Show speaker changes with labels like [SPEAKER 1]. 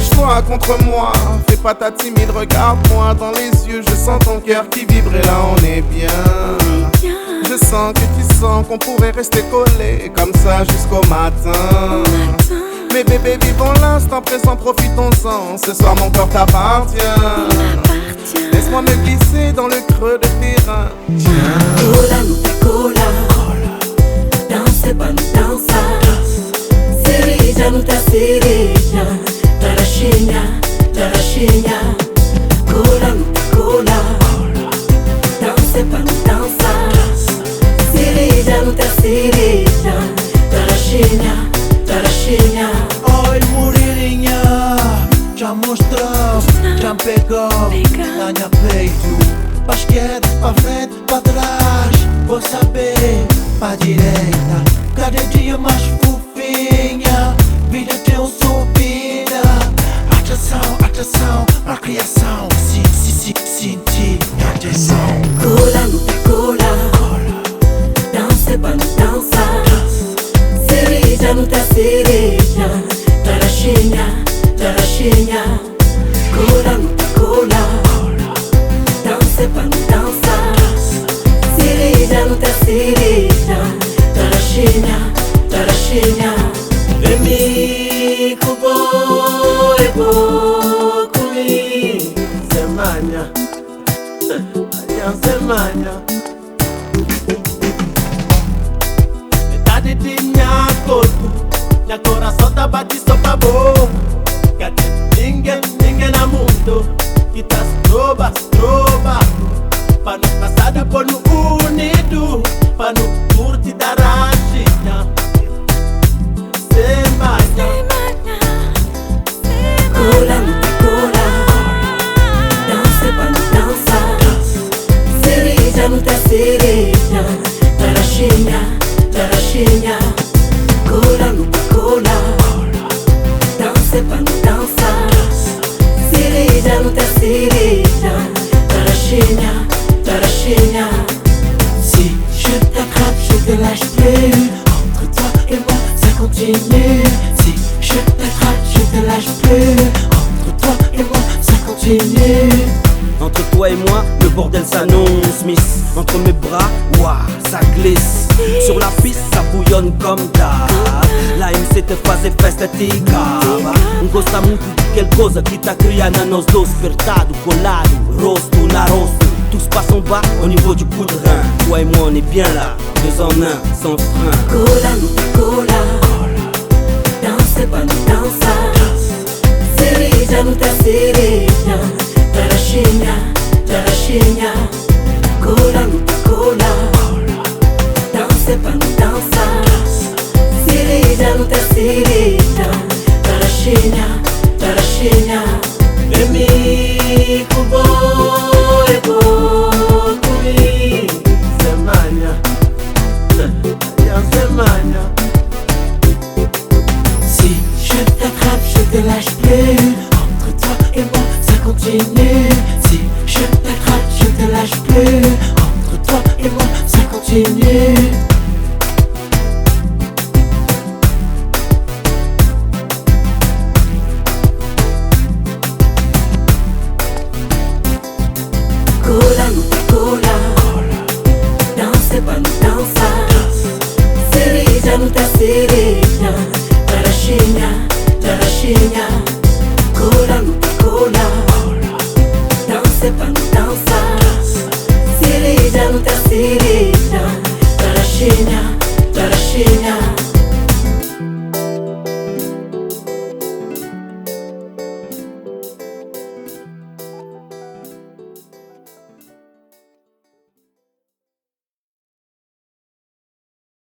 [SPEAKER 1] Engage-toi contre moi, fais pas ta timide, regarde-moi dans les yeux. Je sens ton cœur qui vibre et là on est bien. Je sens que tu sens qu'on pourrait rester collés comme ça jusqu'au matin. Mais bébé, vivons l'instant présent, profitons-en. Ce soir mon corps t'appartient. Laisse-moi me glisser dans le creux de tes reins.
[SPEAKER 2] Cola, nous te cola. Danse pa nous dansa. Cerija, nous ta cerija. Tarashinha. Cola, nous te cola. Danse pa nous dansa. Cerija, nous ta cerija. Tarashinha.
[SPEAKER 3] Oi, Murilinha, já mostrou, já pegou na minha peito. Pra esquerda, pra frente, pra trás, vou saber, pra direita. Cada dia mais fofinha, vida tem um subida. Atração, pra criação, sentir a atenção.
[SPEAKER 2] Cola, não te cola. Dança pra não dançar. Cerija, não tá cerija. Tarashinha. Cola, não te cola. Dança pra não dançar. Cerija, não tá cerija. Tarashinha.
[SPEAKER 3] Vem comigo, vou comigo. Semana, semana. Metade de minha corpo, minha coração tá bate só pra boa. Cadê ninguém no mundo que tá trova. Pra não passar por no unido, pra não curtir da rachinha. Semana.
[SPEAKER 2] Cola, não te cola. Dança pra não dançar. Cerija, não tá cerija. Tarashinha. Cola, não te cola. Dança pra não dançar. Cerija, não tá cerija. Tarashinha. Si je t'attrape, je te lâche plus. Entre toi et moi, ça continue. Si je t'attrape, je te lâche plus. Entre toi et moi, ça continue.
[SPEAKER 4] Entre toi et moi, le bordel s'annonce, miss. Entre mes bras, ouah, ça glisse. Sur la piste, ça bouillonne comme d'hab. La MC te faz festa ticava. Gosta muito de qualquer coisa que tá criando nos dois. Apertado, colado, rosto na rosto. Tous passons bas au niveau du coup de rein. Toi et moi on est bien là, 2 en 1, sans frein.
[SPEAKER 2] Cola, não te cola. Dança pra não dançar. Cerija, não tá cerija. Tarashinha. Cola, não te cola. Dança pra não dançar. Cerija, não tá cerija. Tarashinha.
[SPEAKER 3] Vem comigo, semana.
[SPEAKER 2] Si je t'attrape, je te lâche plus. Entre toi et moi, ça continue. Si je t'attrape, je te lâche plus. Entre toi et moi, ça continue. Cola, não te cola. Dança pra não dançar. Cerija, não tá cerija.